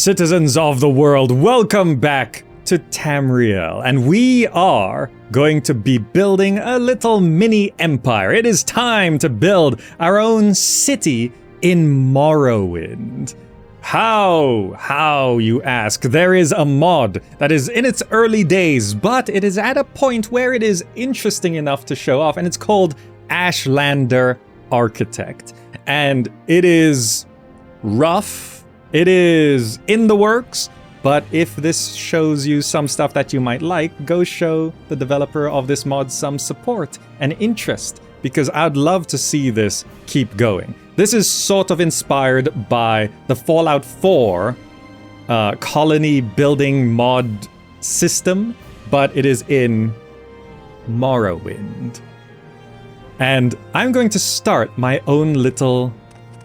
Citizens of the world, welcome back to Tamriel, and we are going to be building a little mini empire. It is time to build our own city in Morrowind. How, you ask? There is a mod that is in its early days, but it is at a point where it is interesting enough to show off, and it's called Ashlander Architect. And it is rough. It is in the works, but if this shows you some stuff that you might like, go show the developer of this mod some support and interest, because I'd love to see this keep going. This is sort of inspired by the Fallout 4 colony building mod system, but it is in Morrowind. And I'm going to start my own little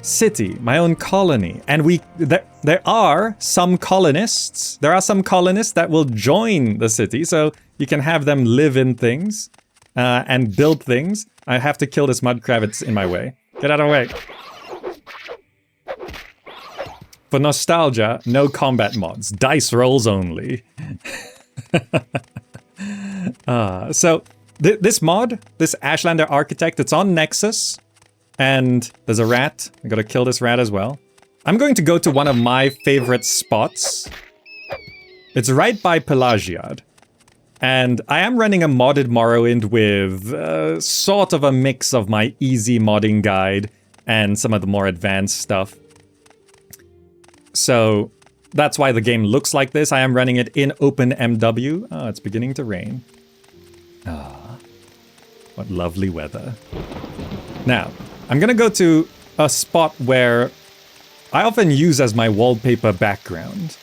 city, my own colony, and there are some colonists. There are some colonists that will join the city, so you can have them live in things and build things. I have to kill this mud crab. It's in my way. Get out of the way. For nostalgia, no combat mods, dice rolls only. So this mod, this Ashlander Architect, it's on Nexus. And there's a rat. I gotta kill this rat as well. I'm going to go to one of my favorite spots. It's right by Pelagiad. And I am running a modded Morrowind with sort of a mix of my easy modding guide and some of the more advanced stuff. So that's why the game looks like this. I am running it in OpenMW. Oh, it's beginning to rain. Ah, what lovely weather. Now, I'm gonna go to a spot where I often use as my wallpaper background.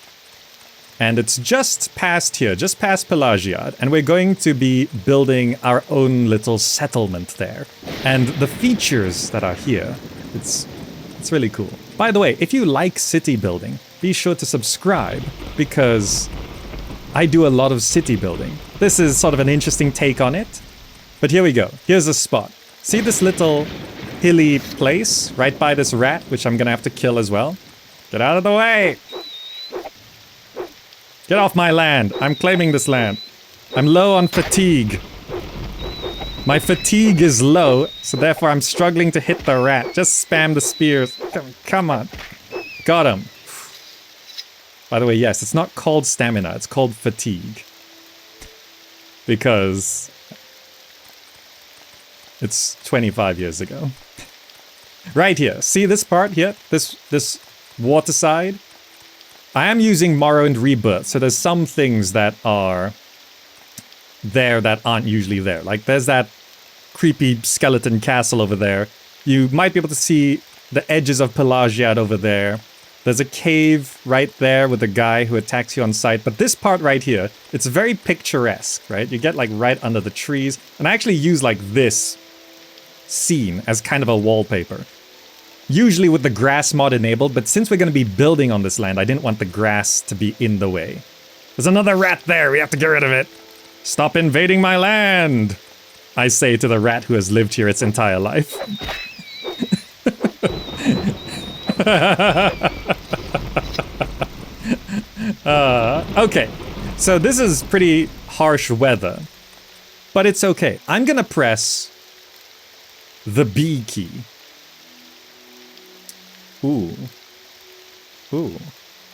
And it's just past here, just past Pelagiad, and we're going to be building our own little settlement there. And the features that are here, it's really cool. By the way, if you like city building, be sure to subscribe, because I do a lot of city building. This is sort of an interesting take on it. But here we go, here's a spot. See this little hilly place right by this rat, which I'm gonna have to kill as well. Get out of the way! Get off my land! I'm claiming this land. I'm low on fatigue. My fatigue is low, so therefore I'm struggling to hit the rat. Just spam the spears. Come on. Got him. By the way, yes, it's not called stamina, it's called fatigue. Because it's 25 years ago. Right here, see this part here? This water side? I am using Morrowind Rebirth, so there's some things that are there that aren't usually there. Like there's that creepy skeleton castle over there. You might be able to see the edges of Pelagiad over there. There's a cave right there with a guy who attacks you on sight. But this part right here, it's very picturesque, right? You get like right under the trees. And I actually use like this scene as kind of a wallpaper. Usually with the grass mod enabled, but since we're going to be building on this land, I didn't want the grass to be in the way. There's another rat there, we have to get rid of it. Stop invading my land, I say to the rat who has lived here its entire life. Okay, so this is pretty harsh weather, but it's okay. I'm gonna press the B key. Ooh.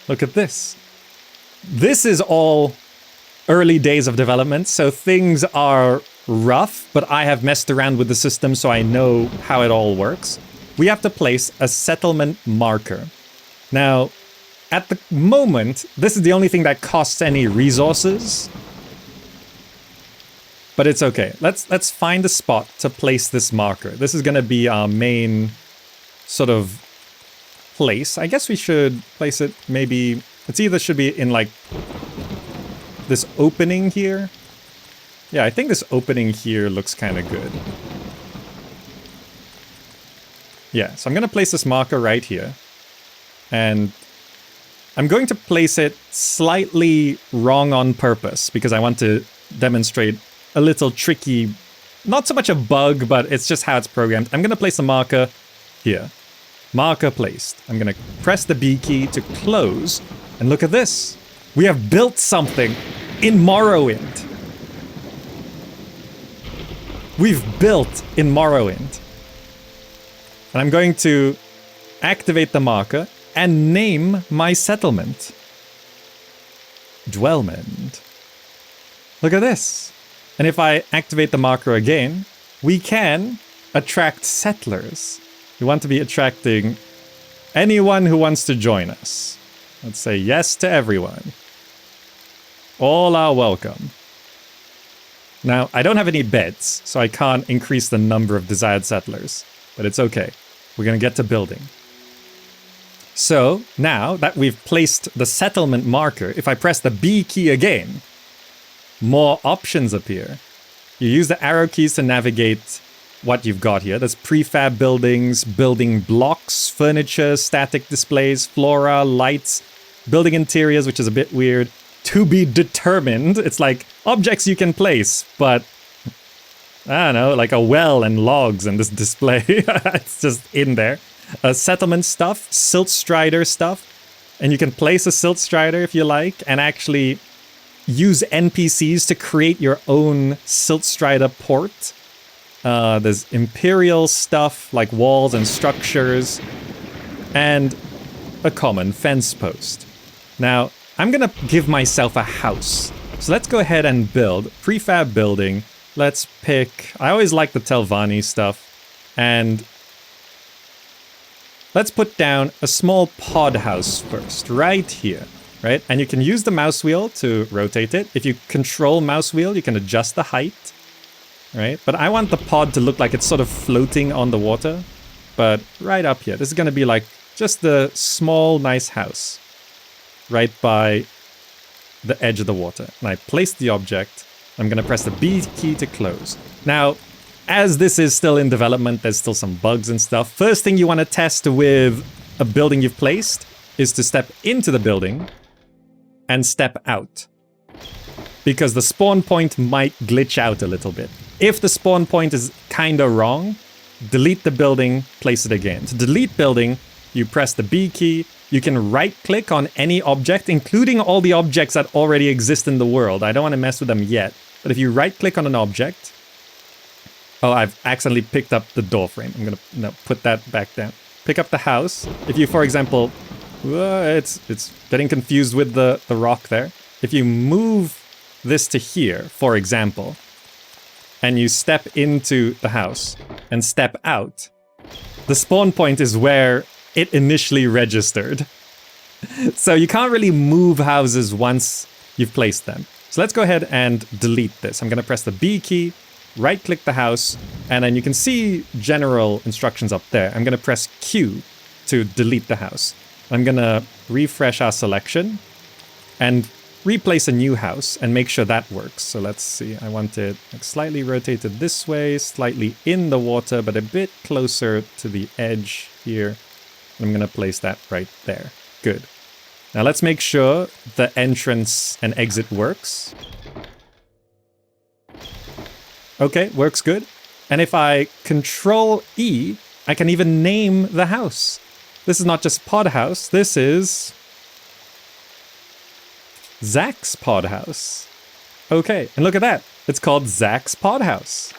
Look at this. This is all early days of development, so things are rough, but I have messed around with the system so I know how it all works. We have to place a settlement marker. Now, at the moment, this is the only thing that costs any resources. But it's okay. Let's find a spot to place this marker. This is gonna be our main sort of place. I guess we should place it maybe... It's either should be in like this opening here. Yeah, I think this opening here looks kind of good. Yeah, so I'm gonna place this marker right here. And I'm going to place it slightly wrong on purpose because I want to demonstrate a little tricky, not so much a bug, but it's just how it's programmed. I'm gonna place a marker here. Marker placed. I'm gonna press the B key to close, And look at this. We have built something in Morrowind. We've built in Morrowind. And I'm going to activate the marker and name my settlement. Dwellment. Look at this. And if I activate the marker again, we can attract settlers. We want to be attracting anyone who wants to join us. Let's say yes to everyone. All are welcome. Now, I don't have any beds, so I can't increase the number of desired settlers. But it's okay. We're going to get to building. So, now that we've placed the settlement marker, if I press the B key again, more options appear. You use the arrow keys to navigate what you've got here. There's prefab buildings, building blocks, furniture, static displays, flora, lights, building interiors, which is a bit weird. To be determined. It's like objects you can place, but I don't know, like a well and logs and this display. It's just in there. Settlement stuff, silt strider stuff. And you can place a silt strider if you like and actually use NPCs to create your own silt strider port. There's imperial stuff like walls and structures and a common fence post. Now, I'm gonna give myself a house. So let's go ahead and build prefab building. Let's pick, I always like the Telvanni stuff. And let's put down a small pod house first, right here, right? And you can use the mouse wheel to rotate it. If you control mouse wheel, you can adjust the height, right? But I want the pod to look like it's sort of floating on the water. But right up here, this is gonna be like just a small, nice house. Right by the edge of the water. And I place the object. I'm going to press the B key to close. Now, as this is still in development, there's still some bugs and stuff. First thing you want to test with a building you've placed is to step into the building and step out. Because the spawn point might glitch out a little bit. If the spawn point is kind of wrong, delete the building, place it again. To delete building, you press the B key. You can right-click on any object, including all the objects that already exist in the world. I don't want to mess with them yet. But if you right-click on an object... Oh, I've accidentally picked up the door frame. I'm going to put that back down. Pick up the house. If you, for example... It's getting confused with the rock there. If you move this to here, for example, and you step into the house and step out, the spawn point is where it initially registered. So you can't really move houses once you've placed them. So let's go ahead and delete this. I'm going to press the B key, right-click the house, and then you can see general instructions up there. I'm going to press Q to delete the house. I'm going to refresh our selection and replace a new house and make sure that works. So let's see. I want it like slightly rotated this way, slightly in the water, but a bit closer to the edge here. I'm going to place that right there. Good. Now let's make sure the entrance and exit works. Okay, works good. And if I control E, I can even name the house. This is not just pod house, this is Zach's pod house. Okay, and look at that. It's called Zach's pod house.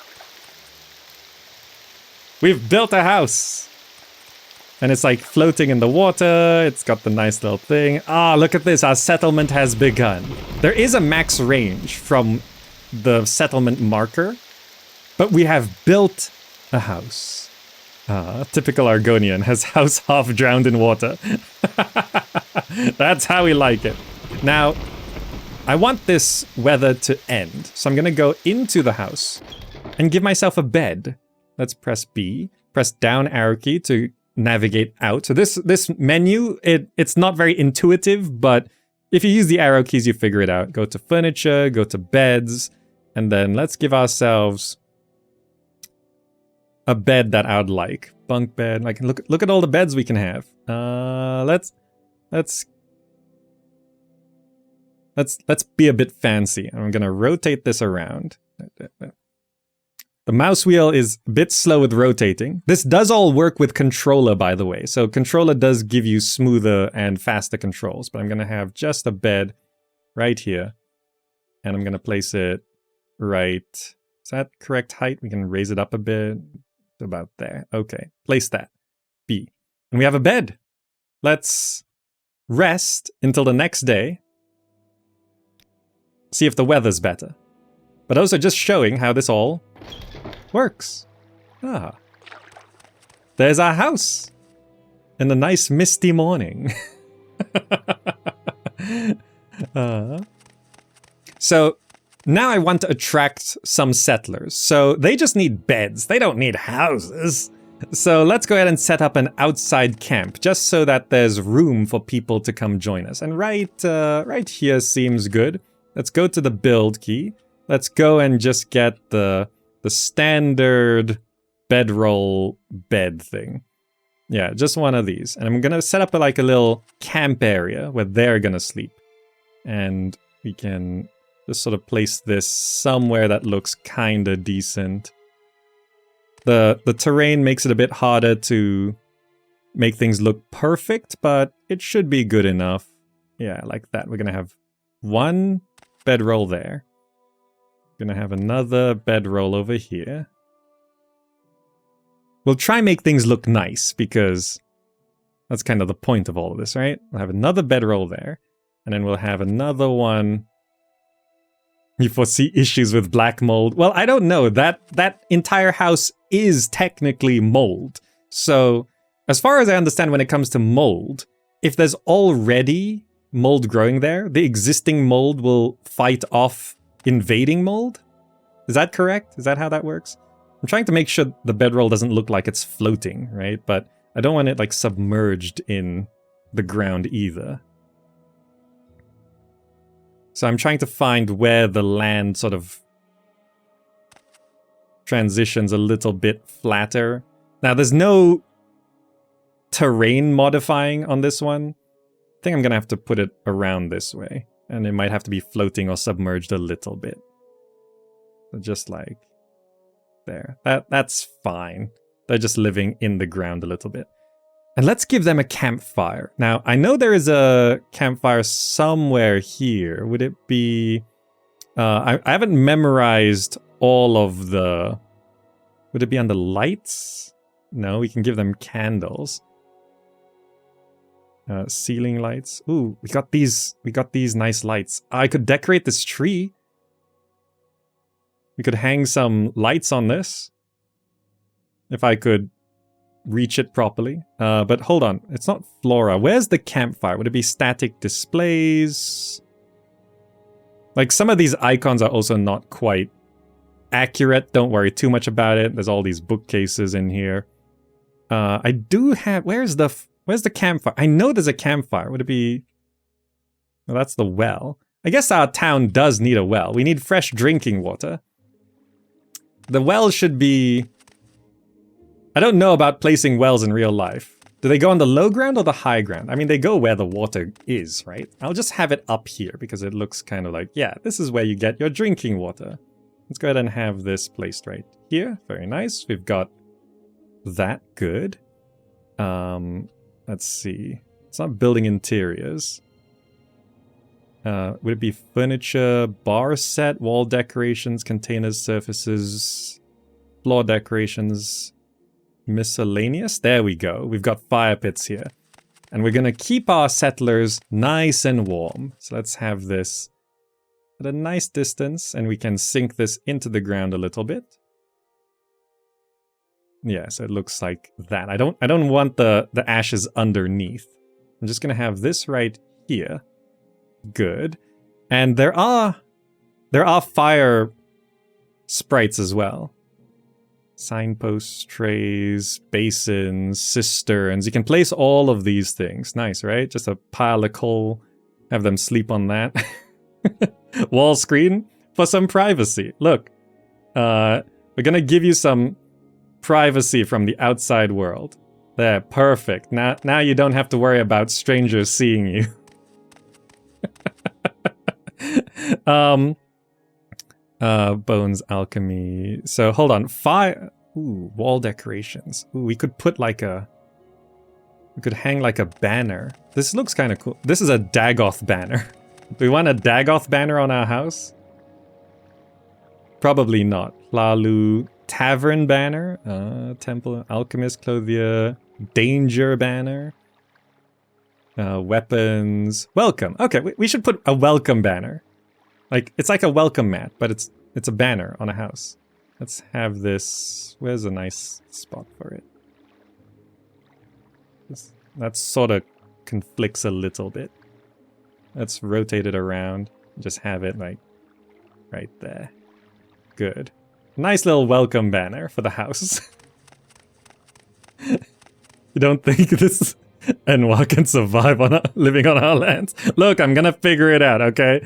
We've built a house. And it's like floating in the water. It's got the nice little thing. Ah, look at this. Our settlement has begun. There is a max range from the settlement marker, but we have built a house. Ah, typical Argonian has house half drowned in water. That's how we like it. Now, I want this weather to end. So I'm going to go into the house and give myself a bed. Let's press B. Press down arrow key to navigate out. So this menu, it's not very intuitive, but if you use the arrow keys, you figure it out. Go to furniture, go to beds, and then let's give ourselves a bed that I would like. Bunk bed. Like look at all the beds we can have. Let's be a bit fancy. I'm gonna rotate this around. The mouse wheel is a bit slow with rotating. This does all work with controller, by the way. So controller does give you smoother and faster controls. But I'm going to have just a bed right here. And I'm going to place it right... Is that correct height? We can raise it up a bit. About there. Okay. Place that. B. And we have a bed. Let's rest until the next day. See if the weather's better. But also just showing how this all works. Ah. There's our house. In a nice misty morning. So now I want to attract some settlers. So they just need beds. They don't need houses. So let's go ahead and set up an outside camp just so that there's room for people to come join us. And right here seems good. Let's go to the build key. Let's go and just get the standard bedroll bed thing. Yeah, just one of these. And I'm gonna set up like a little camp area where they're gonna sleep. And we can just sort of place this somewhere that looks kinda decent. The terrain makes it a bit harder to make things look perfect, but it should be good enough. Yeah, like that. We're gonna have one bedroll there. Gonna have another bedroll over here. We'll try and make things look nice, because that's kind of the point of all of this, right? We'll have another bedroll there, and then we'll have another one. You foresee issues with black mold? Well, I don't know. That entire house is technically mold. So, as far as I understand when it comes to mold, if there's already mold growing there, the existing mold will fight off invading mold? Is that correct? Is that how that works? I'm trying to make sure the bedroll doesn't look like it's floating, right? But I don't want it like submerged in the ground either. So I'm trying to find where the land sort of transitions a little bit flatter. Now there's no terrain modifying on this one. I think I'm gonna have to put it around this way. And it might have to be floating or submerged a little bit. So just like there. That's fine. They're just living in the ground a little bit. And let's give them a campfire. Now, I know there is a campfire somewhere here. Would it be... I haven't memorized all of the... Would it be on the lights? No, we can give them candles. Ceiling lights. Ooh, we got these nice lights. I could decorate this tree. We could hang some lights on this. If I could reach it properly. But hold on, it's not flora. Where's the campfire? Would it be static displays? Like some of these icons are also not quite accurate. Don't worry too much about it. There's all these bookcases in here. I do have... Where's the campfire? I know there's a campfire. Would it be... Well, that's the well. I guess our town does need a well. We need fresh drinking water. The well should be... I don't know about placing wells in real life. Do they go on the low ground or the high ground? I mean, they go where the water is, right? I'll just have it up here because it looks kind of like, yeah, this is where you get your drinking water. Let's go ahead and have this placed right here. Very nice. We've got that. Good. Let's see. It's not building interiors. Would it be furniture, bar set, wall decorations, containers, surfaces, floor decorations, miscellaneous? There we go. We've got fire pits here. And we're going to keep our settlers nice and warm. So let's have this at a nice distance, and we can sink this into the ground a little bit. Yeah, so it looks like that. I don't want the ashes underneath. I'm just going to have this right here. Good. And there are fire sprites as well. Signposts, trays, basins, cisterns. You can place all of these things. Nice, right? Just a pile of coal. Have them sleep on that. Wall screen for some privacy. Look, we're gonna give you some privacy from the outside world. There, perfect. Now you don't have to worry about strangers seeing you. Bones alchemy. So hold on. Fire. Ooh, wall decorations. Ooh, we could put like a... We could hang like a banner. This looks kind of cool. This is a Dagoth banner. Do we want a Dagoth banner on our house? Probably not. Lalu Tavern banner. Temple Alchemist Clothier. Danger banner. Weapons. Welcome. Okay, we should put a welcome banner. Like, it's like a welcome mat, but it's a banner on a house. Let's have this... Where's a nice spot for it? That sort of conflicts a little bit. Let's rotate it around. Just have it, like, right there. Good. Nice little welcome banner for the house. You don't think this Enwa can survive on living on our lands? Look, I'm gonna figure it out, okay?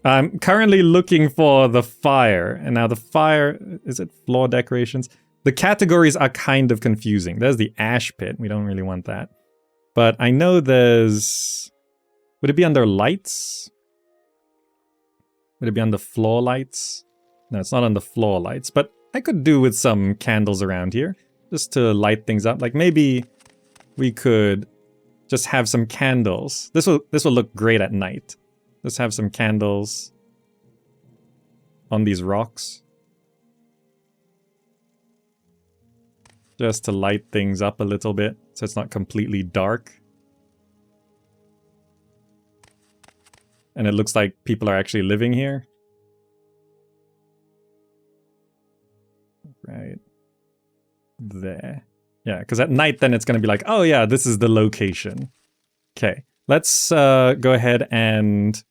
I'm currently looking for the fire. And now the fire... Is it floor decorations? The categories are kind of confusing. There's the ash pit. We don't really want that. But I know there's... Would it be under lights? Would it be under floor lights? No, it's not under floor lights. But I could do with some candles around here. Just to light things up. Like maybe we could just have some candles. This will look great at night. Let's have some candles on these rocks. Just to light things up a little bit, so it's not completely dark. And it looks like people are actually living here. Right there. Yeah, because at night then it's going to be like, oh yeah, this is the location. Okay, let's go ahead and...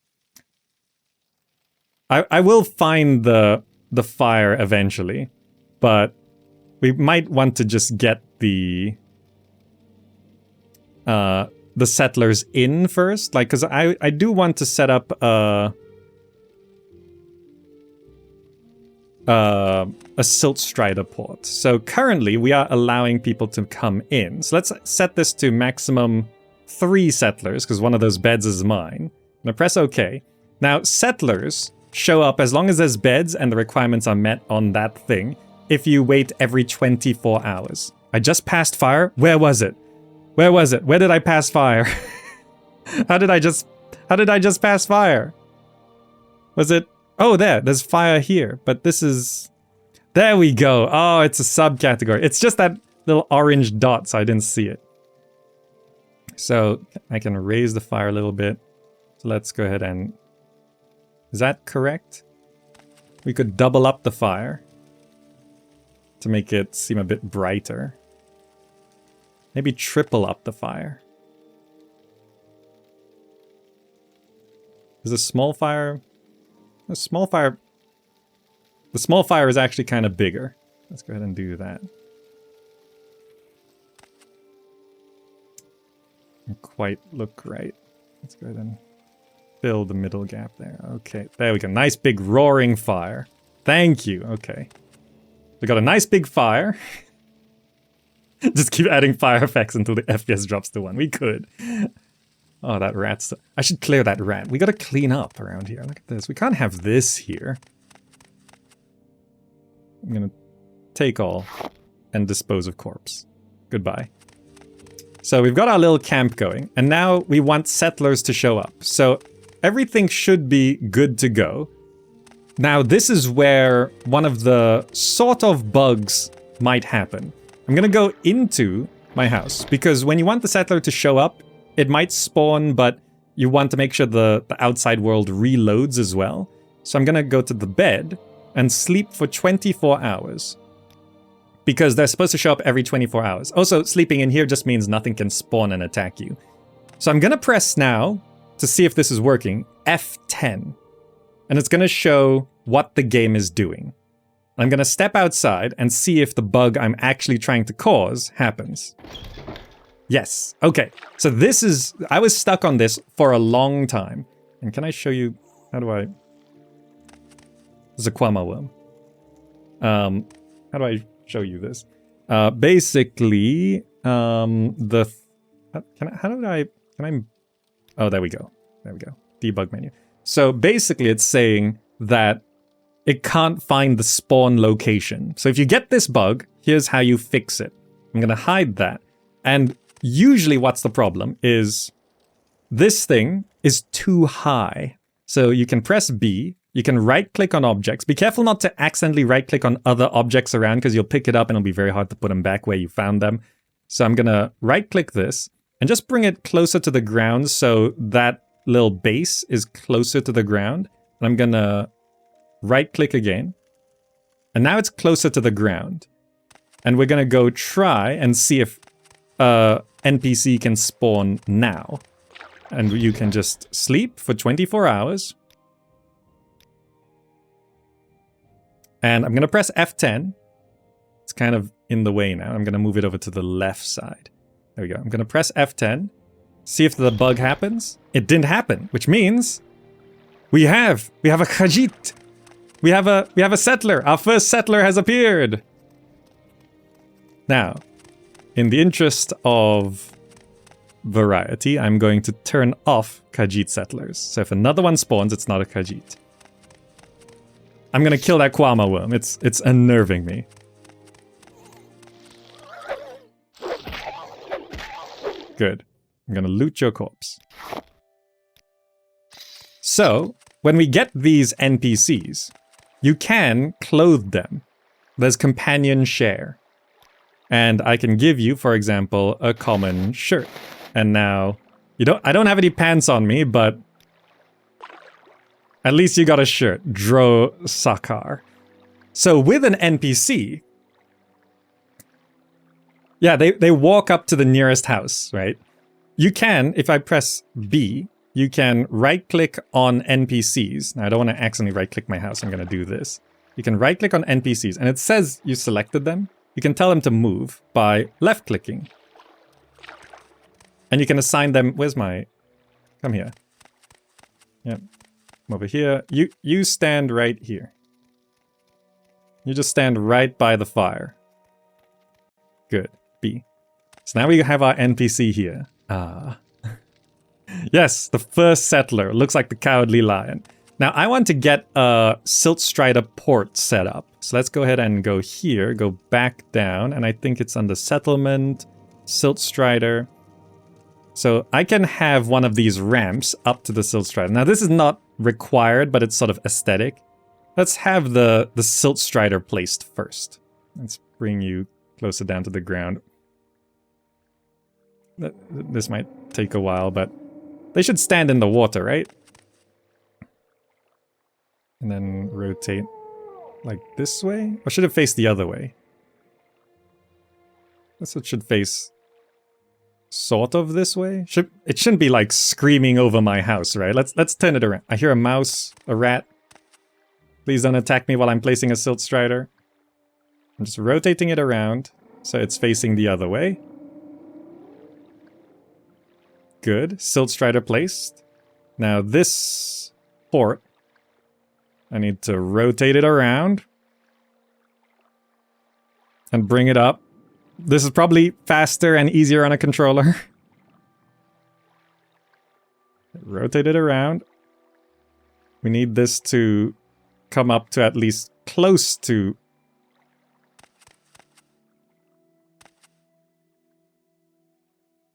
I will find the fire eventually, but we might want to just get the settlers in first, like, because I do want to set up a silt strider port. So currently we are allowing people to come in. So let's set this to maximum 3 settlers, because one of those beds is mine. I'm gonna press OK. Now settlers show up as long as there's beds and the requirements are met on that thing if you wait every 24 hours. I just passed fire. Where was it? Where was it? Where did I pass fire? How did I just pass fire? Was it... Oh, there's fire here, but this is... There we go. Oh, it's a subcategory. It's just that little orange dot, so I didn't see it. So I can raise the fire a little bit. So let's go ahead and... Is that correct? We could double up the fire to make it seem a bit brighter. Maybe triple up the fire. Is a small fire... The small fire is actually kind of bigger. Let's go ahead and do that. Doesn't quite look right. Let's go ahead and fill the middle gap there. Okay, there we go. Nice big roaring fire. Thank you. Okay. We got a nice big fire. Just keep adding fire effects until the FPS drops to 1. We could. Oh, that rat's... I should clear that rat. We gotta clean up around here. Look at this. We can't have this here. I'm gonna take all and dispose of corpse. Goodbye. So we've got our little camp going, and now we want settlers to show up. So everything should be good to go. Now this is where one of the sort of bugs might happen. I'm gonna go into my house, because when you want the settler to show up, it might spawn, but you want to make sure the outside world reloads as well. So I'm gonna go to the bed and sleep for 24 hours. Because they're supposed to show up every 24 hours. Also, sleeping in here just means nothing can spawn and attack you. So I'm gonna press now to see if this is working, F10. And it's gonna show what the game is doing. I'm gonna step outside and see if the bug I'm actually trying to cause happens. Yes, okay. So this is... I was stuck on this for a long time. And can I show you... How do I... There's a Quama worm. How do I show you this? Basically, how did I... Oh, there we go. There we go. Debug menu. So basically it's saying that it can't find the spawn location. So if you get this bug, here's how you fix it. I'm gonna hide that. And usually what's the problem is this thing is too high. So you can press B, you can right click on objects. Be careful not to accidentally right click on other objects around because you'll pick it up and it'll be very hard to put them back where you found them. So I'm gonna right click this and just bring it closer to the ground so that little base is closer to the ground. And I'm gonna right click again. And now it's closer to the ground. And we're gonna go try and see if NPC can spawn now. And you can just sleep for 24 hours. And I'm gonna press F10. It's kind of in the way now. I'm gonna move it over to the left side. There we go. I'm gonna press F10. See if the bug happens. It didn't happen, which means we have a Khajiit. We have a settler. Our first settler has appeared. Now, in the interest of variety, I'm going to turn off Khajiit settlers. So if another one spawns, it's not a Khajiit. I'm gonna kill that Kwama worm. It's unnerving me. Good. I'm gonna loot your corpse. So, when we get these NPCs, you can clothe them. There's companion share. And I can give you, for example, a common shirt. And now, I don't have any pants on me, but at least you got a shirt. Dro Sakar. So with an NPC, yeah, they walk up to the nearest house, right? You can, if I press B, you can right-click on NPCs. Now, I don't want to accidentally right-click my house. I'm going to do this. You can right-click on NPCs, and it says you selected them. You can tell them to move by left-clicking. And you can assign them... Where's my... Come here. Yep. I'm over here. You stand right here. You just stand right by the fire. Good. B. So now we have our NPC here. Ah. Yes, the first settler. Looks like the Cowardly Lion. Now, I want to get a Silt Strider port set up. So let's go ahead and go here, go back down, and I think it's under Settlement, Silt Strider. So I can have one of these ramps up to the Silt Strider. Now, this is not required, but it's sort of aesthetic. Let's have the Silt Strider placed first. Let's bring you closer down to the ground. This might take a while, but they should stand in the water, right? And then rotate like this way? Or should it face the other way? Guess it should face sort of this way. It shouldn't be like screaming over my house, right? Let's turn it around. I hear a mouse, a rat. Please don't attack me while I'm placing a Silt Strider. I'm just rotating it around so it's facing the other way. Good. Silt Strider placed. Now this port, I need to rotate it around and bring it up. This is probably faster and easier on a controller. Rotate it around. We need this to come up to at least close to...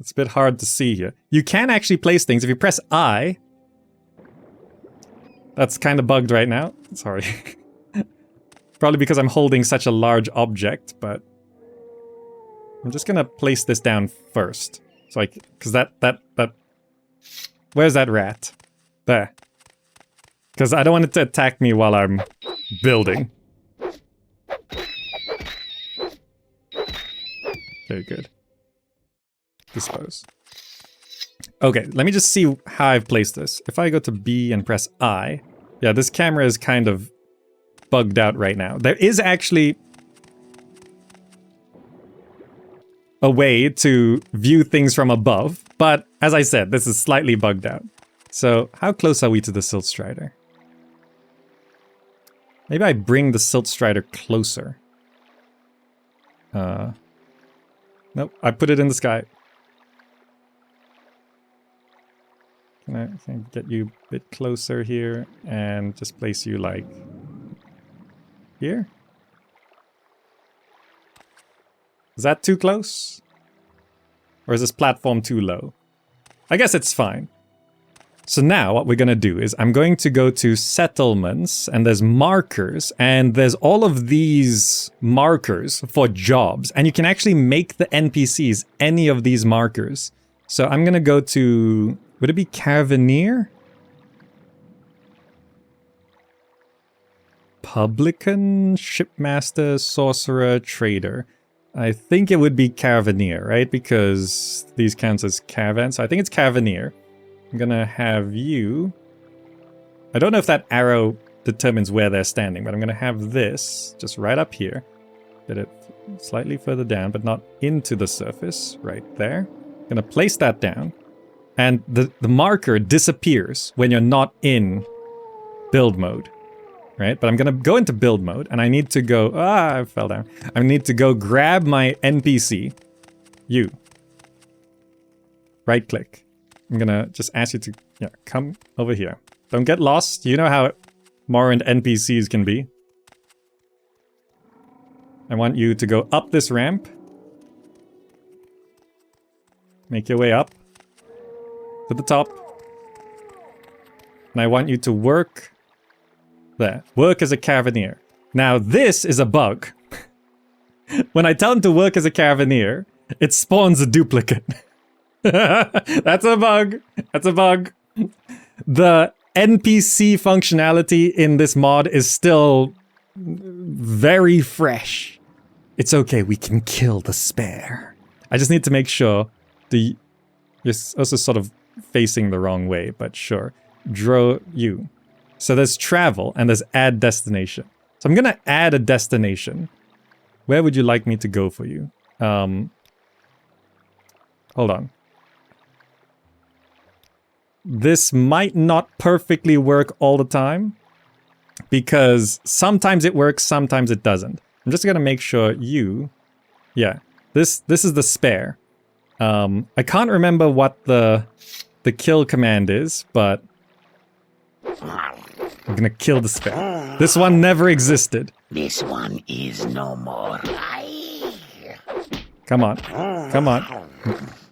It's a bit hard to see here. You can actually place things. If you press I... That's kind of bugged right now. Sorry. Probably because I'm holding such a large object, but... I'm just gonna place this down first. So I... Because that... Where's that rat? There. Because I don't want it to attack me while I'm building. Very good. Dispose. Okay, let me just see how I've placed this. If I go to B and press I... Yeah, this camera is kind of bugged out right now. There is actually a way to view things from above, but as I said, this is slightly bugged out. So, how close are we to the Silt Strider? Maybe I bring the Silt Strider closer. Nope, I put it in the sky. Can I get you a bit closer here and just place you like here. Is that too close? Or is this platform too low? I guess it's fine. So now what we're gonna do is I'm going to go to settlements, and there's markers, and there's all of these markers for jobs, and you can actually make the NPCs any of these markers. So I'm gonna go to, would it be Caravaneer? Publican, Shipmaster, Sorcerer, Trader. I think it would be Caravaneer, right? Because these counts as caravans. So I think it's Caravaneer. I'm gonna have you... I don't know if that arrow determines where they're standing, but I'm gonna have this just right up here. Get it slightly further down, but not into the surface. Right there. I'm gonna place that down. And the marker disappears when you're not in build mode. Right? But I'm gonna go into build mode, and I need to go... Ah, I fell down. I need to go grab my NPC. You. Right click. I'm gonna just ask you to come over here. Don't get lost. You know how Morrowind NPCs can be. I want you to go up this ramp. Make your way up to the top. And I want you to work there. Work as a Caravaneer. Now this is a bug. When I tell him to work as a Caravaneer, it spawns a duplicate. That's a bug. That's a bug. The NPC functionality in this mod is still very fresh. It's okay, we can kill the spare. I just need to make sure you're also sort of facing the wrong way, but sure. Draw you. So there's travel and there's add destination. So I'm gonna add a destination. Where would you like me to go for you? Hold on. This might not perfectly work all the time, because sometimes it works, sometimes it doesn't. I'm just gonna make sure you... Yeah, this is the spare. I can't remember what the kill command is, but... I'm gonna kill the spare. This one never existed. This one is no more. Come on. Come on.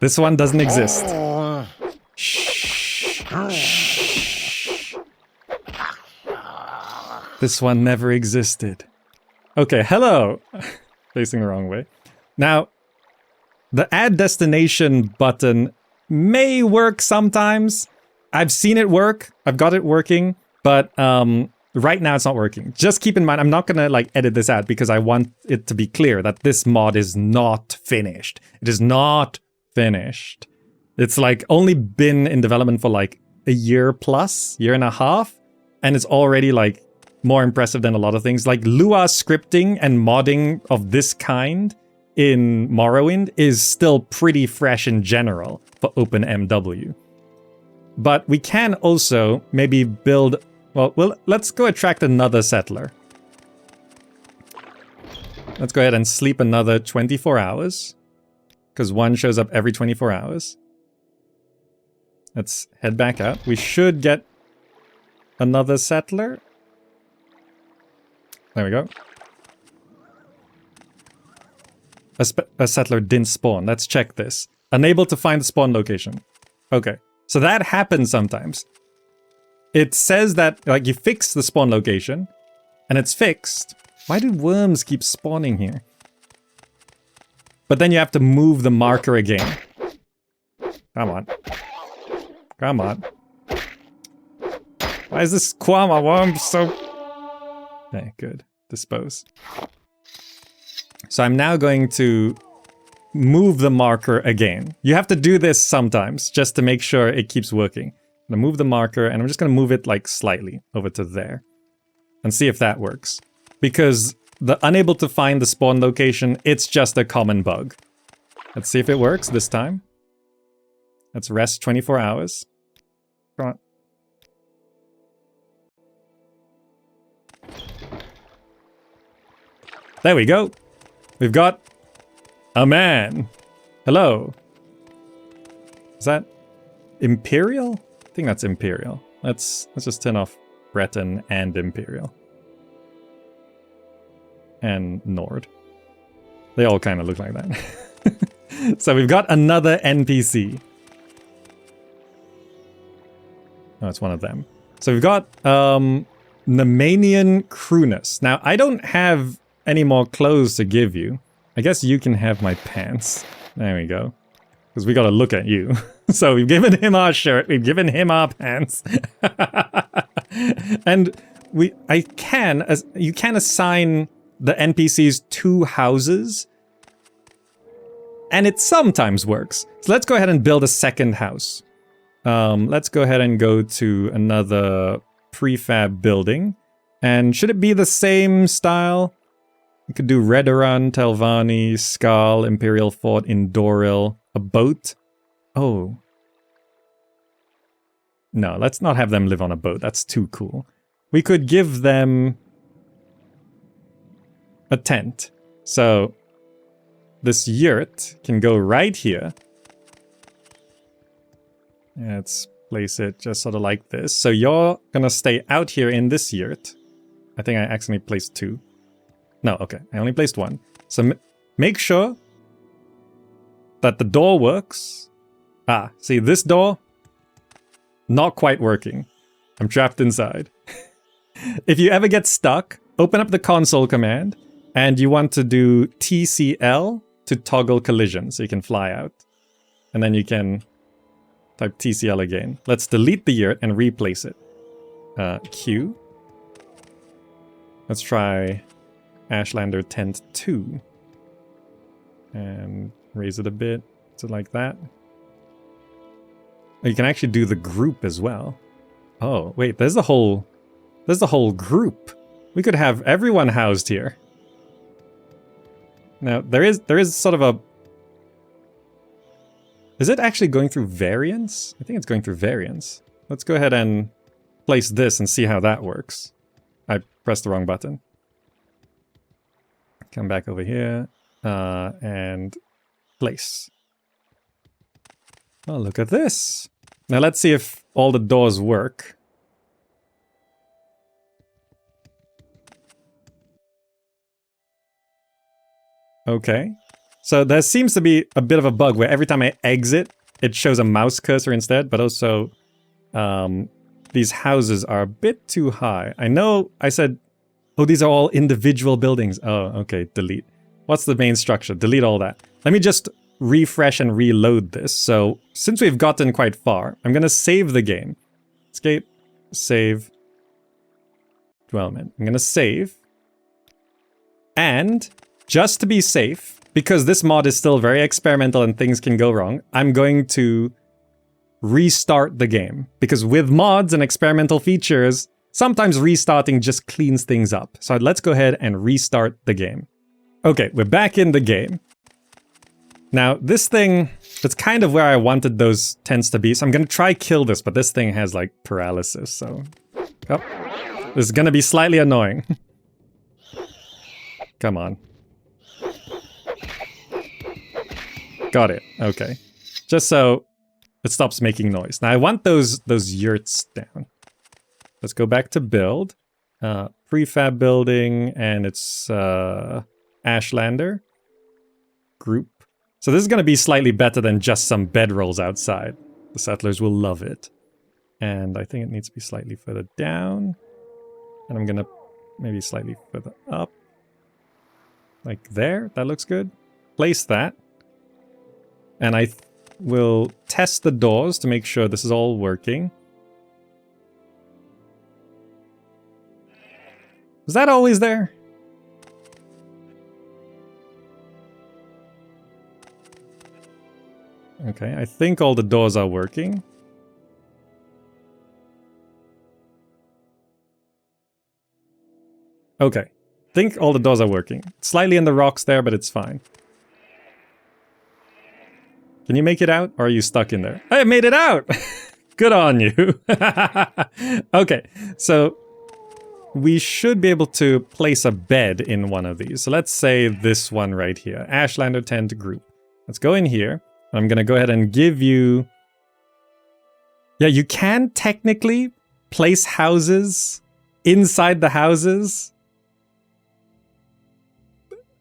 This one doesn't exist. Shh. Shh. This one never existed. Okay, hello. Facing the wrong way. Now, the add destination button may work sometimes. I've seen it work. I've got it working, but right now it's not working. Just keep in mind, I'm not gonna like edit this out because I want it to be clear that this mod is not finished. It is not finished. It's like only been in development for like a year plus, year and a half, and it's already like more impressive than a lot of things. Like Lua scripting and modding of this kind in Morrowind is still pretty fresh in general for OpenMW. But we can also maybe build... Well, let's go attract another settler. Let's go ahead and sleep another 24 hours. Because one shows up every 24 hours. Let's head back out. We should get another settler. There we go. A settler didn't spawn. Let's check this. Unable to find the spawn location. Okay. So that happens sometimes. It says that, like, you fix the spawn location, and it's fixed. Why do worms keep spawning here? But then you have to move the marker again. Come on. Come on. Why is this Kwama worm so... Okay, good. Dispose. So I'm now going to move the marker again. You have to do this sometimes, just to make sure it keeps working. I'm gonna move the marker, and I'm just gonna move it, like, slightly over to there. And see if that works. Because the unable to find the spawn location, it's just a common bug. Let's see if it works this time. Let's rest 24 hours. Come on. There we go. We've got a man. Hello. Is that Imperial? I think that's Imperial. Let's just turn off Breton and Imperial. and Nord. They all kind of look like that. So we've got another NPC. Oh, it's one of them. So we've got Nemanian Crunus. Now, I don't have any more clothes to give you. I guess you can have my pants. There we go. Because we got to look at you. So we've given him our shirt. We've given him our pants. And you can assign the NPCs 2 houses. And it sometimes works. So let's go ahead and build a second house. Let's go ahead and go to another prefab building. And should it be the same style? We could do Redoran, Telvanni, Skal, Imperial Fort, Indoril, a boat. Oh. No, let's not have them live on a boat. That's too cool. We could give them a tent. So this yurt can go right here. Let's place it just sort of like this. So you're gonna stay out here in this yurt. I think I accidentally placed 2. No, okay, I only placed 1. So make sure that the door works. Ah, see this door? Not quite working. I'm trapped inside. If you ever get stuck, open up the console command and you want to do TCL to toggle collision so you can fly out. And then you can type TCL again. Let's delete the yurt and replace it. Q. Let's try Ashlander Tent 2. And raise it a bit to like that. Oh, you can actually do the group as well. Oh, wait, there's the whole group. We could have everyone housed here. Now, there is sort of a... Is it actually going through variants? I think it's going through variants. Let's go ahead and place this and see how that works. I pressed the wrong button. Come back over here and place. Oh, look at this. Now let's see if all the doors work. Okay. So there seems to be a bit of a bug where every time I exit, it shows a mouse cursor instead, but also these houses are a bit too high. I know I said, oh, these are all individual buildings. Oh, okay, delete. What's the main structure? Delete all that. Let me just refresh and reload this. So since we've gotten quite far, I'm going to save the game. Escape, save, development. I'm going to save. And just to be safe, because this mod is still very experimental and things can go wrong, I'm going to restart the game. Because with mods and experimental features, sometimes restarting just cleans things up. So let's go ahead and restart the game. Okay, we're back in the game. Now, this thing, that's kind of where I wanted those tents to be. So I'm going to try kill this, but this thing has like paralysis, so... Oh, this is going to be slightly annoying. Come on. Got it. Okay. Just so it stops making noise. Now I want those yurts down. Let's go back to build. Prefab building, and it's Ashlander. Group. So this is going to be slightly better than just some bedrolls outside. The settlers will love it. And I think it needs to be slightly further down. And I'm going to maybe slightly further up. Like there. That looks good. Place that. And I will test the doors to make sure this is all working. Was that always there? Okay, I think all the doors are working. Okay, I think all the doors are working. Slightly in the rocks there, but it's fine. Can you make it out, or are you stuck in there? I made it out! Good on you! Okay, so we should be able to place a bed in one of these. So let's say this one right here. Ashlander Tent Group. Let's go in here. I'm gonna go ahead and give you... Yeah, you can technically place houses inside the houses.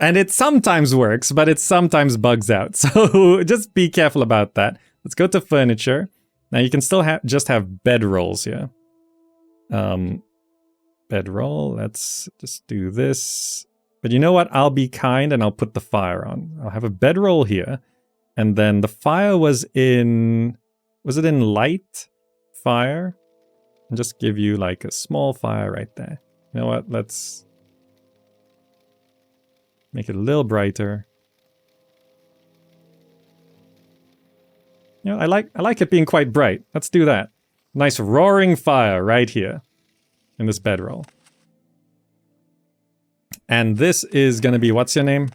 And it sometimes works, but it sometimes bugs out. So just be careful about that. Let's go to furniture. Now you can still just have bedrolls here. Bedroll, let's just do this. But you know what? I'll be kind and I'll put the fire on. I'll have a bedroll here. And then the fire was in... Was it in light fire? And just give you like a small fire right there. You know what? Let's make it a little brighter. You know, I like it being quite bright. Let's do that. Nice roaring fire right here in this bedroll. And this is gonna be, what's your name?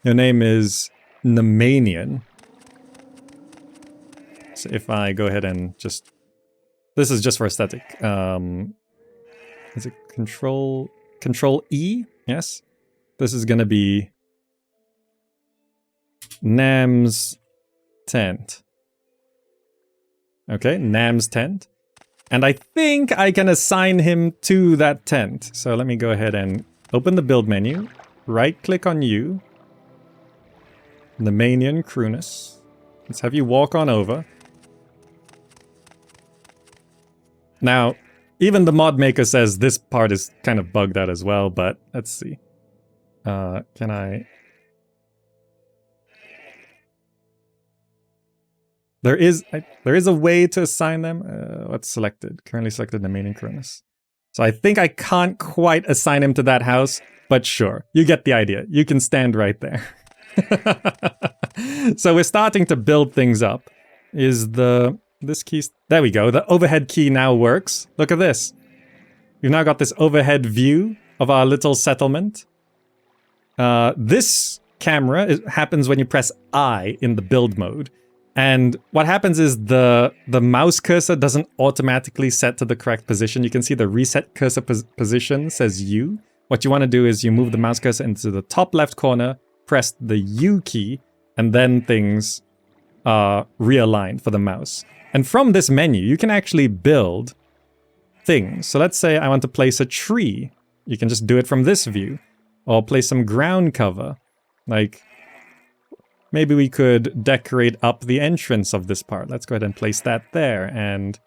Your name is Nemanian. So if I go ahead and just... This is just for aesthetic. Is it Control E? Yes. This is gonna be Nam's tent. Okay, Nam's tent. And I think I can assign him to that tent. So let me go ahead and open the build menu. Right-click on you. Nemanian Crunus. Let's have you walk on over. Now, even the mod maker says this part is kind of bugged out as well, but let's see. Can I... There is a way to assign them. What's selected? Currently selected Nemanian Cronus. So I think I can't quite assign him to that house, but sure, you get the idea. You can stand right there. So we're starting to build things up. Is this key... There we go. The overhead key now works. Look at this. We've now got this overhead view of our little settlement. This camera happens when you press I in the build mode. And what happens is the mouse cursor doesn't automatically set to the correct position. You can see the reset cursor position says U. What you want to do is you move the mouse cursor into the top left corner, press the U key, and then things are realigned for the mouse. And from this menu, you can actually build things. So let's say I want to place a tree. You can just do it from this view. Or place some ground cover. Like... Maybe we could decorate up the entrance of this part. Let's go ahead and place that there. And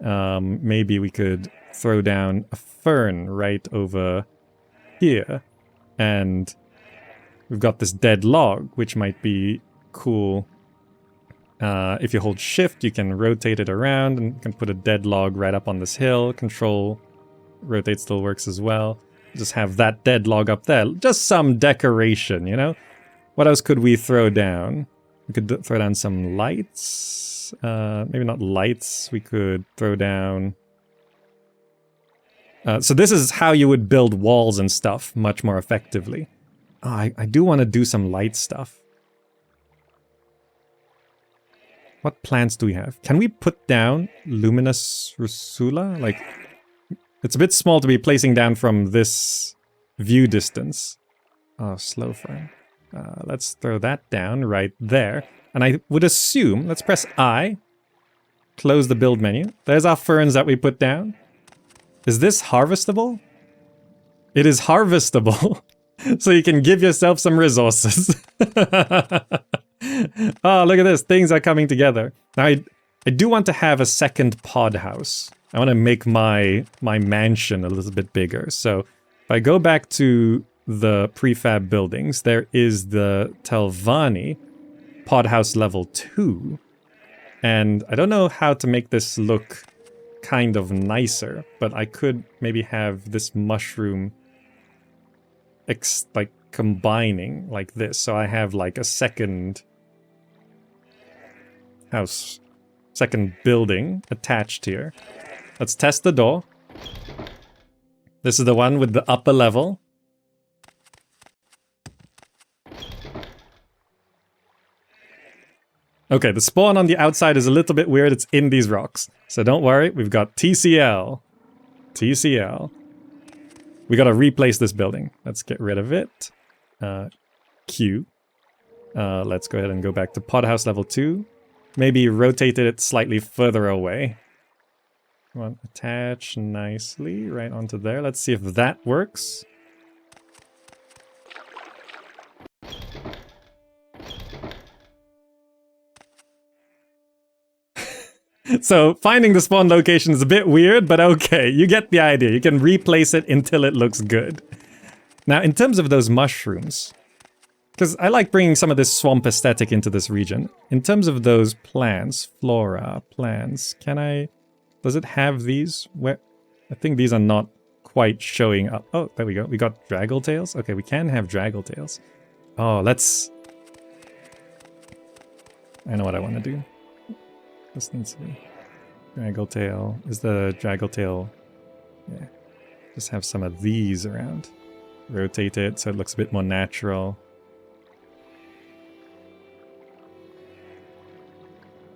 maybe we could throw down a fern right over here. And we've got this dead log, which might be cool. If you hold shift, you can rotate it around and you can put a dead log right up on this hill. Control rotate still works as well. Just have that dead log up there. Just some decoration, you know? What else could we throw down? We could throw down some lights. Maybe not lights. We could throw down... so this is how you would build walls and stuff much more effectively. Oh, I do want to do some light stuff. What plants do we have? Can we put down Luminous Rusula? Like, it's a bit small to be placing down from this view distance. Oh, slow frame. Let's throw that down right there. And I would assume, let's press I, close the build menu. There's our ferns that we put down. Is this harvestable? It is harvestable. So you can give yourself some resources. Oh, look at this. Things are coming together. Now, I do want to have a second pod house. I want to make my mansion a little bit bigger. So if I go back to the prefab buildings, there is the Telvanni pod house level 2. And I don't know how to make this look kind of nicer, but I could maybe have this mushroom like combining like this. So I have like a second house, second building attached here. Let's test the door. This is the one with the upper level. Okay, the spawn on the outside is a little bit weird. It's in these rocks. So don't worry, we've got TCL. TCL. We gotta replace this building. Let's get rid of it. Q. Let's go ahead and go back to pod house level 2. Maybe rotate it slightly further away. Come on, attach nicely right onto there. Let's see if that works. So finding the spawn location is a bit weird, but okay, you get the idea. You can replace it until it looks good. Now, in terms of those mushrooms, because I like bringing some of this swamp aesthetic into this region. In terms of those plants, flora, plants, does it have these? Where, I think these are not quite showing up. Oh, there we go. We got draggletails. Okay, we can have draggletails. Oh, I know what I want to do. This needs to be draggletail. Is the draggletail? Yeah. Just have some of these around. Rotate it so it looks a bit more natural.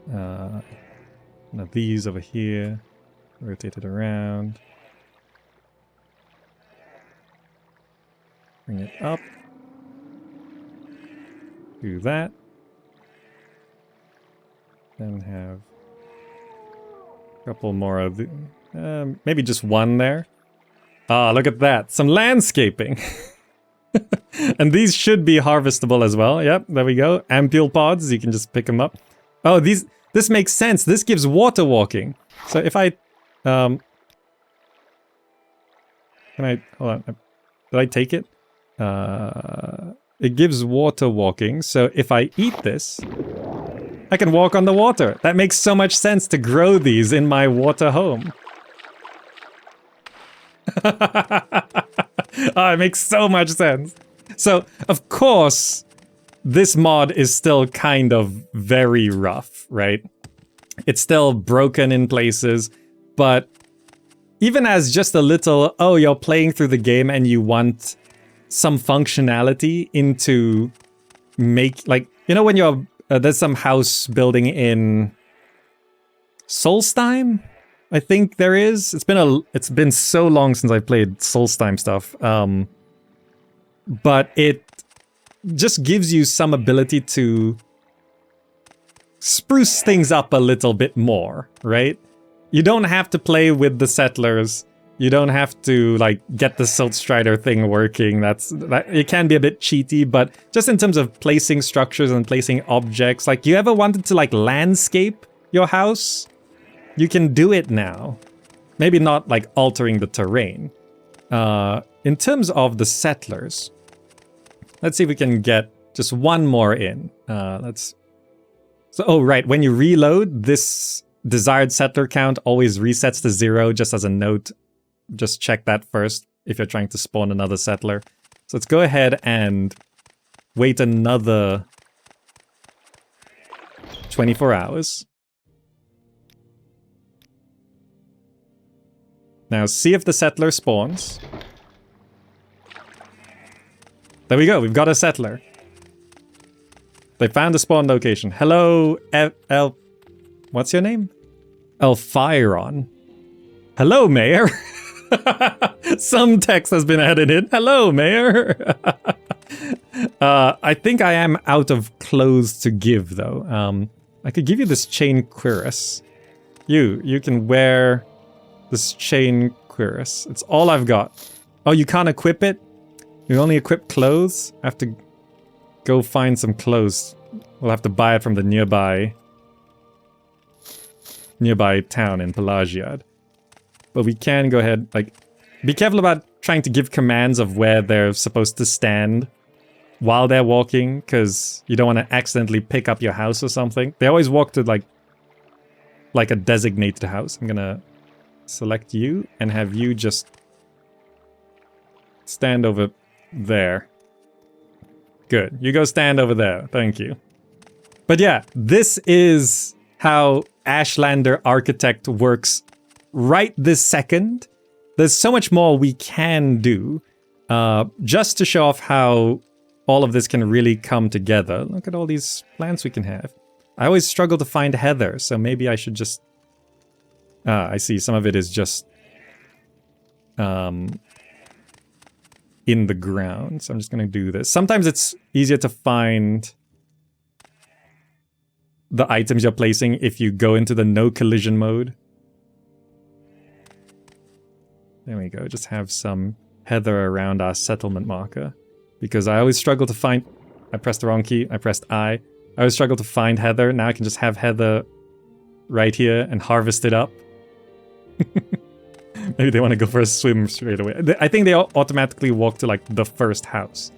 One of these over here. Rotate it around. Bring it up. Do that. Then have a couple more of the, maybe just one there. Ah, look at that. Some landscaping. And these should be harvestable as well. Yep, there we go. Ampule pods, you can just pick them up. Oh, this makes sense. This gives water walking. So if I, hold on. Did I take it? It gives water walking. So if I eat this, I can walk on the water. That makes so much sense to grow these in my water home. Oh, it makes so much sense. So, of course, this mod is still kind of very rough, right? It's still broken in places, but even as just a little, oh, you're playing through the game and you want some functionality into like, you know when you're, there's some house building in Solstheim? I think there is. It's been so long since I played Solstheim stuff. But it just gives you some ability to spruce things up a little bit more, right? You don't have to play with the settlers. You don't have to like get the Silt Strider thing working. It can be a bit cheaty, but just in terms of placing structures and placing objects, like you ever wanted to like landscape your house? You can do it now. Maybe not like altering the terrain. In terms of the settlers, let's see if we can get just one more in. Oh right, when you reload, this desired settler count always resets to 0, just as a note. Just check that first if you're trying to spawn another settler. So let's go ahead and wait another 24 hours. Now see if the settler spawns. There we go, we've got a settler. They found the spawn location. Hello, what's your name? Elphiron. Hello, Mayor. Some text has been added in. Hello, Mayor. I think I am out of clothes to give, though. I could give you this chain cuirass. You can wear this chain cuirass. It's all I've got. Oh, you can't equip it? You only equip clothes? I have to go find some clothes. We'll have to buy it from the nearby town in Pelagiad. But we can go ahead, like, be careful about trying to give commands of where they're supposed to stand while they're walking, because you don't want to accidentally pick up your house or something. They always walk to, like a designated house. I'm gonna select you and have you just stand over there. Good. You go stand over there. Thank you. But yeah, this is how Ashlander Architect works right this second. There's so much more we can do just to show off how all of this can really come together. Look at all these plants we can have. I always struggle to find heather, so maybe I should just... I see, some of it is just in the ground, so I'm just gonna do this. Sometimes it's easier to find the items you're placing if you go into the no collision mode. There we go, just have some heather around our settlement marker. Because I always struggle to find... I pressed the wrong key, I pressed I. I always struggle to find heather, now I can just have heather right here and harvest it up. Maybe they want to go for a swim straight away. I think they automatically walk to like the first house.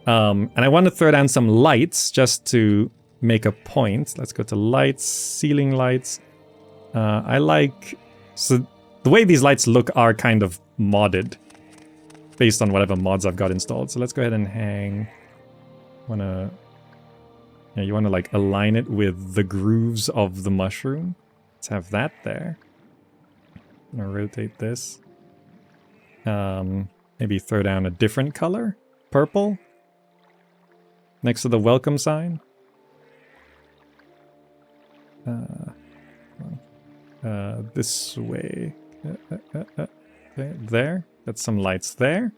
And I want to throw down some lights just to make a point. Let's go to lights, ceiling lights. I like... So the way these lights look are kind of modded based on whatever mods I've got installed. So let's go ahead and hang... Yeah, you want to like align it with the grooves of the mushroom. Let's have that there. I'm gonna rotate this. Maybe throw down a different color. Purple. Next to the welcome sign. This way. There. That's some lights there.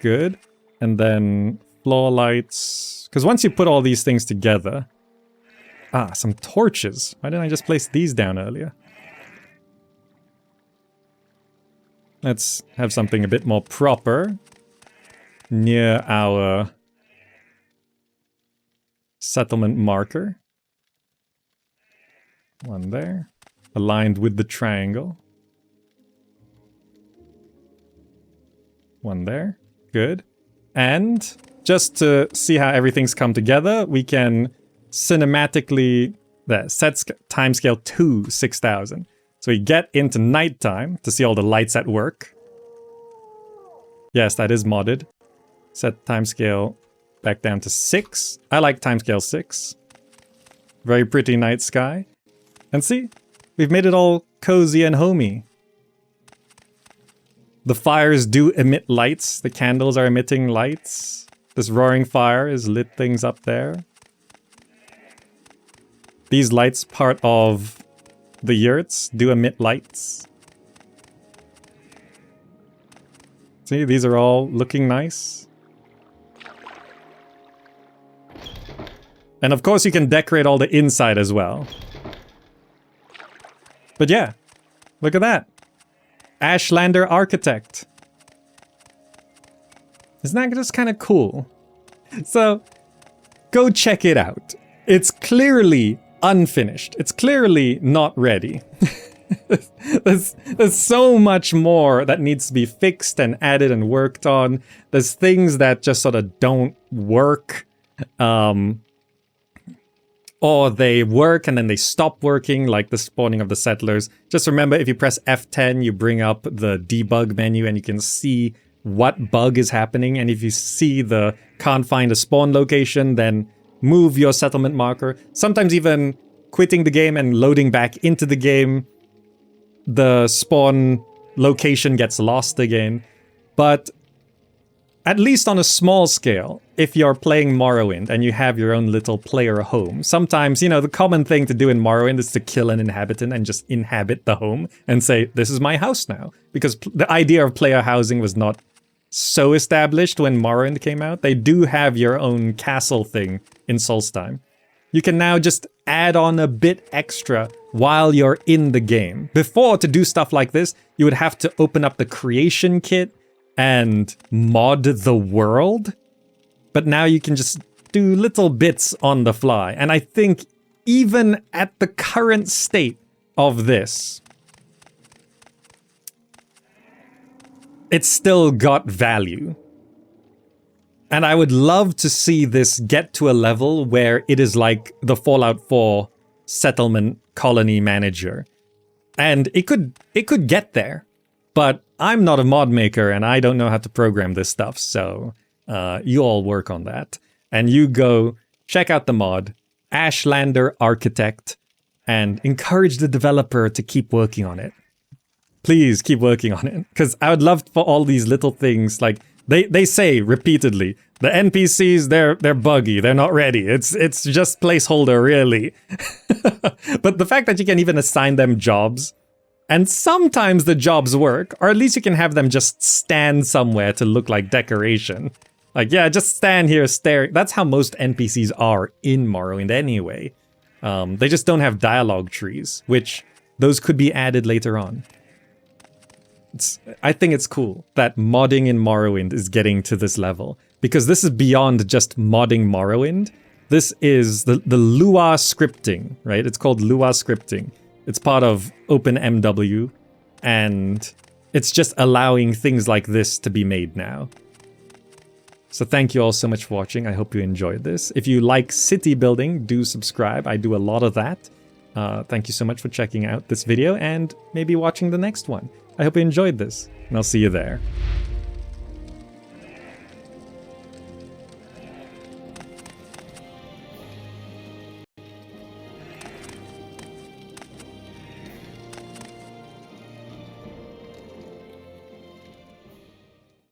Good. And then floor lights. Because once you put all these things together... Ah, some torches. Why didn't I just place these down earlier? Let's have something a bit more proper near our settlement marker. One there, aligned with the triangle. One there, good. And just to see how everything's come together, we can cinematically set timescale to 6000. So we get into nighttime to see all the lights at work. Yes, that is modded. Set timescale back down to 6. I like timescale 6. Very pretty night sky. And see, we've made it all cozy and homey. The fires do emit lights. The candles are emitting lights. This roaring fire has lit things up there. These lights, part of the yurts, do emit lights. See, these are all looking nice. And of course you can decorate all the inside as well. But yeah, look at that. Ashlander architect. Isn't that just kind of cool? So, go check it out. It's clearly unfinished. It's clearly not ready. There's so much more that needs to be fixed and added and worked on. There's things that just sort of don't work. Or they work and then they stop working, like the spawning of the settlers. Just remember, if you press F10, you bring up the debug menu and you can see what bug is happening. And if you see the can't find a spawn location, then move your settlement marker. Sometimes even quitting the game and loading back into the game, the spawn location gets lost again. But at least on a small scale, if you're playing Morrowind and you have your own little player home, sometimes, you know, the common thing to do in Morrowind is to kill an inhabitant and just inhabit the home and say, this is my house now. Because the idea of player housing was not so established when Morrowind came out. They do have your own castle thing in Solstheim. You can now just add on a bit extra while you're in the game. Before, to do stuff like this, you would have to open up the creation kit and mod the world. But now you can just do little bits on the fly. And I think even at the current state of this, it's still got value. And I would love to see this get to a level where it is like the Fallout 4 settlement colony manager. And it could get there. But I'm not a mod maker and I don't know how to program this stuff, so you all work on that. And you go check out the mod, Ashlander Architect, and encourage the developer to keep working on it. Please keep working on it, because I would love for all these little things, like they say repeatedly, the NPCs, they're buggy, they're not ready. It's just placeholder, really. But the fact that you can even assign them jobs, and sometimes the jobs work, or at least you can have them just stand somewhere to look like decoration. Like, yeah, just stand here staring. That's how most NPCs are in Morrowind anyway. They just don't have dialogue trees, which those could be added later on. I think it's cool that modding in Morrowind is getting to this level, because this is beyond just modding Morrowind. This is the Lua scripting, right? It's called Lua scripting. It's part of OpenMW, and it's just allowing things like this to be made now. So thank you all so much for watching. I hope you enjoyed this. If you like city building, do subscribe. I do a lot of that. Thank you so much for checking out this video and maybe watching the next one. I hope you enjoyed this, and I'll see you there.